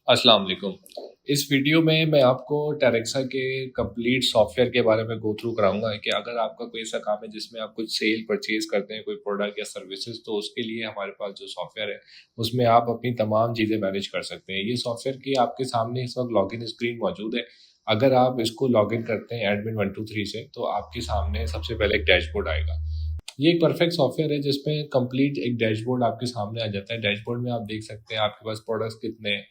अस्सलाम वालेकुम। इस वीडियो में मैं आपको टेरेक्सा के कंप्लीट सॉफ्टवेयर के बारे में गो थ्रू कराऊंगा कि अगर आपका कोई ऐसा काम है जिसमें आप कुछ सेल परचेज करते हैं कोई प्रोडक्ट या सर्विसेज, तो उसके लिए हमारे पास जो सॉफ्टवेयर है उसमें आप अपनी तमाम चीज़ें मैनेज कर सकते हैं। ये सॉफ्टवेयर की आपके सामने इस वक्त लॉगिन स्क्रीन मौजूद है। अगर आप इसको लॉगिन करते हैं एडमिन 123 से, तो आपके सामने सबसे पहले एक डैशबोर्ड आएगा। ये एक परफेक्ट सॉफ्टवेयर है जिसमें कंप्लीट एक डैशबोर्ड आपके सामने आ जाता है। डैशबोर्ड में आप देख सकते हैं आपके पास प्रोडक्ट्स कितने हैं,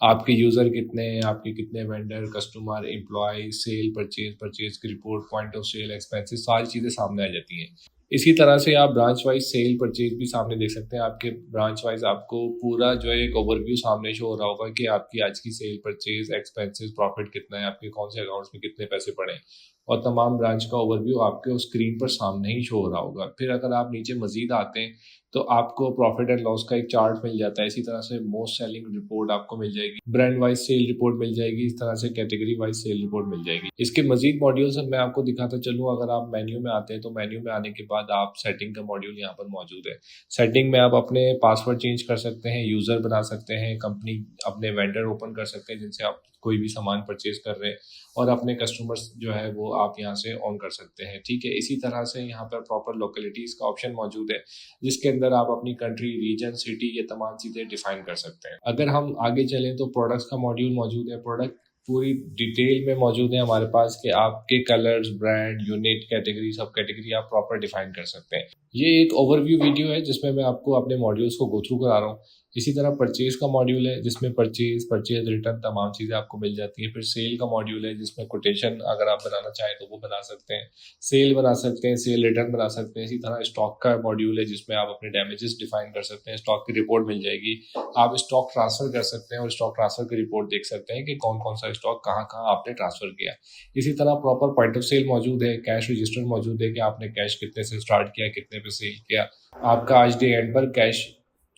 आपके यूज़र कितने हैं, आपके कितने vendor, customer, employee, sale, purchase, purchase की report, point of sale, expenses, सारी चीज़ें सामने आ जाती हैं। इसी तरह से आप ब्रांच वाइज सेल परचेज भी सामने देख सकते हैं। आपके ब्रांच वाइज आपको पूरा जो है एक ओवरव्यू सामने शो हो रहा होगा कि आपकी आज की सेल, परचेज, एक्सपेंसेस, प्रॉफिट कितना है, आपके कौन से अकाउंट्स में कितने पैसे पड़े हैं, और तमाम ब्रांच का ओवरव्यू आपके उस स्क्रीन पर सामने ही शो हो रहा होगा। फिर अगर आप नीचे मजीद आते हैं तो आपको प्रॉफिट एंड लॉस का एक चार्ट मिल जाता है। इसी तरह से मोस्ट सेलिंग रिपोर्ट आपको मिल जाएगी, ब्रांड वाइज सेल रिपोर्ट मिल जाएगी, इस तरह से कैटेगरी वाइज सेल रिपोर्ट मिल जाएगी। इसके मजीद मॉड्यूल्स मैं आपको दिखाता चलूँ। अगर आप मेन्यू में आते हैं तो मेन्यू में आने के बाद आप सेटिंग का मॉड्यूल यहाँ पर मौजूद है। सेटिंग में आप अपने पासवर्ड चेंज कर सकते हैं, यूज़र बना सकते हैं, कंपनी अपने वेंडर ओपन कर सकते हैं जिनसे आप कोई भी सामान परचेज कर रहे हैं, और अपने कस्टमर्स जो है वो आप यहाँ से ऑन कर सकते हैं। ठीक है, इसी तरह से यहाँ पर प्रॉपर लोकेलिटीज़ का ऑप्शन मौजूद है जिसके अंदर आप अपनी कंट्री, रीजन, सिटी, ये तमाम चीज़ें डिफाइन कर सकते हैं। अगर हम आगे चलें तो प्रोडक्ट्स का मॉड्यूल मौजूद है। प्रोडक्ट पूरी डिटेल में मौजूद है हमारे पास कि आपके कलर्स, ब्रांड, यूनिट, कैटेगरी, सब कैटेगरी आप प्रॉपर डिफाइन कर सकते हैं। ये एक ओवरव्यू वीडियो है जिसमें मैं आपको अपने मॉड्यूल्स को गो थ्रू करा रहा हूँ। इसी तरह परचेज का मॉड्यूल है जिसमें परचेज, परचेज रिटर्न, तमाम चीज़ें आपको मिल जाती हैं। फिर सेल का मॉड्यूल है जिसमें कोटेशन अगर आप बनाना चाहें तो वो बना सकते हैं, सेल बना सकते हैं, सेल रिटर्न बना सकते हैं। इसी तरह स्टॉक का मॉड्यूल है जिसमें आप अपने डैमेजेस डिफाइन कर सकते हैं, स्टॉक की रिपोर्ट मिल जाएगी, आप स्टॉक ट्रांसफर कर सकते हैं और स्टॉक ट्रांसफर की रिपोर्ट देख सकते हैं कि कौन कौन सा स्टॉक कहाँ कहाँ आपने ट्रांसफर किया। इसी तरह प्रॉपर पॉइंट ऑफ सेल मौजूद है, कैश रजिस्टर मौजूद है कि आपने कैश कितने से स्टार्ट किया, कितने पे सेल किया, आपका आज डे एंड पर कैश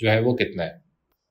जो है वो कितना है।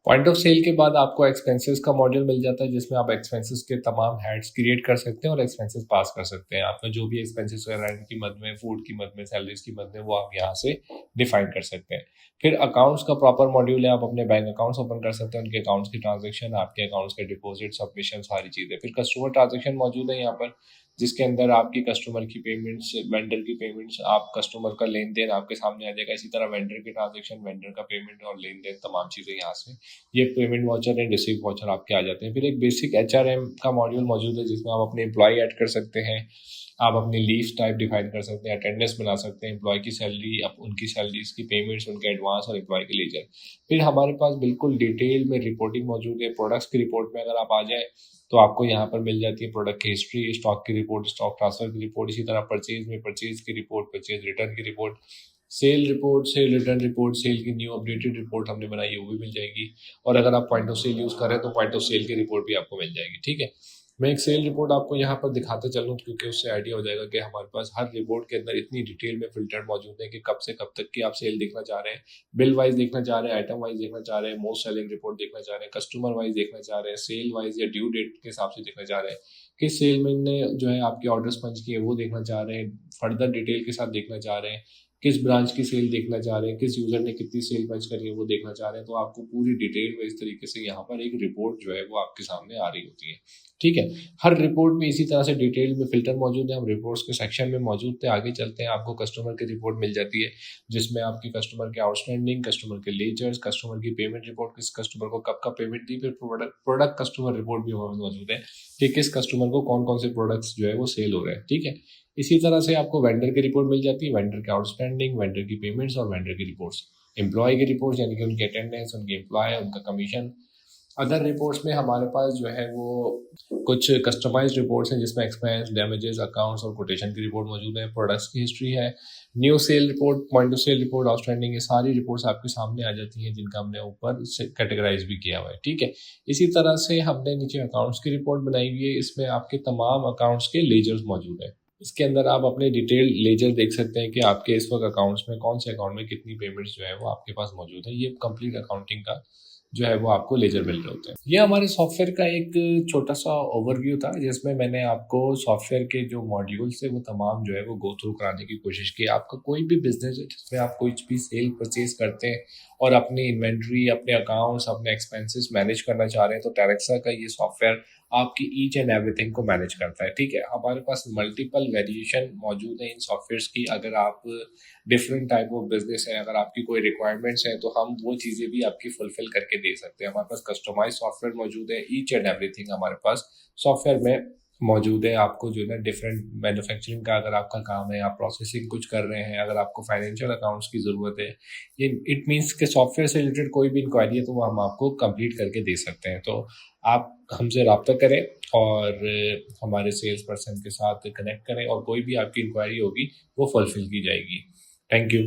पॉइंट ऑफ सेल के बाद आपको एक्सपेंसेस का मॉड्यूल मिल जाता है जिसमें आप एक्सपेंसेस के तमाम हेड्स क्रिएट कर सकते हैं और एक्सपेंसेस पास कर सकते हैं। आपका जो भी एक्सपेंसेस है, रेंट की मद में, फूड की मद में, सैलरीज की मद में, वो आप यहाँ से डिफाइन कर सकते हैं। फिर अकाउंट्स का प्रॉपर मॉड्यूल है, आप अपने बैंक अकाउंट्स ओपन कर सकते हैं, उनके अकाउंट्स की ट्रांजेक्शन, आपके अकाउंट्स के डिपॉजिट, सबमिशन, सारी चीज़ें। फिर कस्टमर ट्रांजेक्शन मौजूद है यहाँ पर जिसके अंदर आपकी कस्टमर की पेमेंट्स, वेंडर की पेमेंट्स, आप कस्टमर का लेन देन आपके सामने आ जाएगा। इसी तरह वेंडर की ट्रांजेक्शन, वेंडर का पेमेंट और लेन देन, तमाम चीज़ें यहाँ से, ये payment voucher and receive voucher आपके आ जाते हैं। फिर एक बेसिक HRM का मॉड्यूल मौजूद है जिसमें आप अपने एम्प्लॉय ऐड कर सकते हैं, आप अपनी लीव टाइप डिफाइन कर सकते हैं, अटेंडेंस बना सकते हैं, एम्प्लॉय की सैलरी, अब उनकी सैलरीज की पेमेंट्स, उनके एडवांस और एम्प्लॉय के लीजर। फिर हमारे पास बिल्कुल डिटेल में रिपोर्टिंग मौजूद है। प्रोडक्ट्स की रिपोर्ट में अगर आप आ जाए तो आपको यहाँ पर मिल जाती है प्रोडक्ट की हिस्ट्री, स्टॉक की रिपोर्ट, स्टॉक ट्रांसफर की रिपोर्ट, इसी तरह परचेज में परचेज की रिपोर्ट, परचेज रिटर्न की report, sale report, sale return report, sale की न्यू अपडेटेड रिपोर्ट हमने बनाई है वो भी मिल जाएगी। और अगर आप पॉइंट ऑफ सेल यूज़ करें तो पॉइंट ऑफ सेल की रिपोर्ट भी आपको मिल जाएगी। ठीक है, मैं एक सेल रिपोर्ट आपको यहाँ पर दिखाते चलूँ क्योंकि उससे आइडिया हो जाएगा कि हमारे पास हर रिपोर्ट के अंदर इतनी डिटेल में फिल्टर मौजूद है कि कब से कब तक की आप सेल देखना चाह रहे हैं, बिल वाइज देखना चाह रहे हैं, आइटम वाइज देखना चाह रहे हैं, मोस्ट सेलिंग रिपोर्ट देखना चाह रहे हैं, कस्टमर वाइज देखना चाह रहे हैं, सेल वाइज या ड्यू डेट के हिसाब से देखना चाह रहे हैं, किस सेलमैन ने जो है आपके ऑर्डर्स पंच किए वो देखना चाह रहे हैं, फर्दर डिटेल के साथ देखना चाह रहे हैं, किस ब्रांच की सेल देखना चाह रहे हैं, किस यूज़र ने कितनी सेल पंच करी है वो देखना चाह रहे हैं। तो आपको पूरी डिटेल में इस तरीके से यहाँ पर एक रिपोर्ट जो है वो आपके सामने आ रही होती है। ठीक है, हर रिपोर्ट में इसी तरह से डिटेल में फिल्टर मौजूद है। हम रिपोर्ट्स के सेक्शन में मौजूद थे, आगे चलते हैं। आपको कस्टमर की रिपोर्ट मिल जाती है जिसमें आपकी कस्टमर के आउटस्टैंडिंग, कस्टमर के लेजर्स, कस्टमर की पेमेंट रिपोर्ट, किस कस्टमर को कब का पेमेंट दी, फिर प्रोडक्ट कस्टमर रिपोर्ट भी हमारे मौजूद है कि किस कस्टमर को कौन कौन से प्रोडक्ट्स जो है वो सेल हो रहे हैं। ठीक है, इसी तरह से आपको वेंडर की रिपोर्ट मिल जाती है, वेंडर के आउटस्टैंडिंग, वेंडर की पेमेंट्स और वेंडर की रिपोर्ट्स। एम्प्लॉय की रिपोर्ट्स यानी कि उनकी अटेंडेंस, उनके एम्प्लॉय, उनका कमीशन। अदर रिपोर्ट्स में हमारे पास जो है वो कुछ कस्टमाइज्ड रिपोर्ट्स हैं जिसमें एक्सपेंस, डैमेजेस, अकाउंट्स और कोटेशन की रिपोर्ट मौजूद है, प्रोडक्ट्स की हिस्ट्री है, new sale report, point of sale report, outstanding, ये सारी रिपोर्ट्स आपके सामने आ जाती हैं जिनका हमने ऊपर से कैटेगराइज भी किया हुआ है। ठीक है, इसी तरह से हमने नीचे अकाउंट्स की रिपोर्ट बनाई हुई है, इसमें आपके तमाम अकाउंट्स के लेजर्स मौजूद है। इसके अंदर आप अपने डिटेल लेजर देख सकते हैं कि आपके इस वक्त अकाउंट्स में कौन से अकाउंट में कितनी पेमेंट्स जो है वो आपके पास मौजूद है। ये कंप्लीट अकाउंटिंग का जो है वो आपको लेजर मिल रहे होते हैं। ये हमारे सॉफ्टवेयर का एक छोटा सा ओवरव्यू था जिसमें मैंने आपको सॉफ्टवेयर के जो मॉड्यूल्स है वो तमाम जो है वो गो थ्रू कराने की कोशिश की। आपका कोई भी बिजनेस है जिसमें आप कोई भी सेल परचेज करते हैं और अपनी इन्वेंट्री, अपने अकाउंट्स, अपने एक्सपेंसेस मैनेज करना चाह रहे हैं, तो टेरेक्सा का ये सॉफ्टवेयर आपकी ईच एंड एवरीथिंग को मैनेज करता है। ठीक है, हमारे पास मल्टीपल वेरिएशन मौजूद है इन सॉफ्टवेयर्स की। अगर आप डिफरेंट टाइप ऑफ बिजनेस है, अगर आपकी कोई रिक्वायरमेंट्स हैं, तो हम वो चीज़ें भी आपकी फुलफिल करके दे सकते हैं। हमारे पास कस्टमाइज सॉफ्टवेयर मौजूद है, ईच एंड एवरीथिंग हमारे पास सॉफ्टवेयर में मौजूद है। आपको जो है ना डिफरेंट मैन्युफैक्चरिंग का अगर आपका काम है, आप प्रोसेसिंग कुछ कर रहे हैं, अगर आपको फाइनेंशियल अकाउंट्स की ज़रूरत है, ये इट मीन्स के सॉफ्टवेयर से रिलेटेड कोई भी इंक्वायरी है तो वो हम आपको कंप्लीट करके दे सकते हैं। तो आप हमसे रब्ता करें और हमारे सेल्स पर्सन के साथ कनेक्ट करें, और कोई भी आपकी इंक्वायरी होगी वो फुलफिल की जाएगी। Thank you.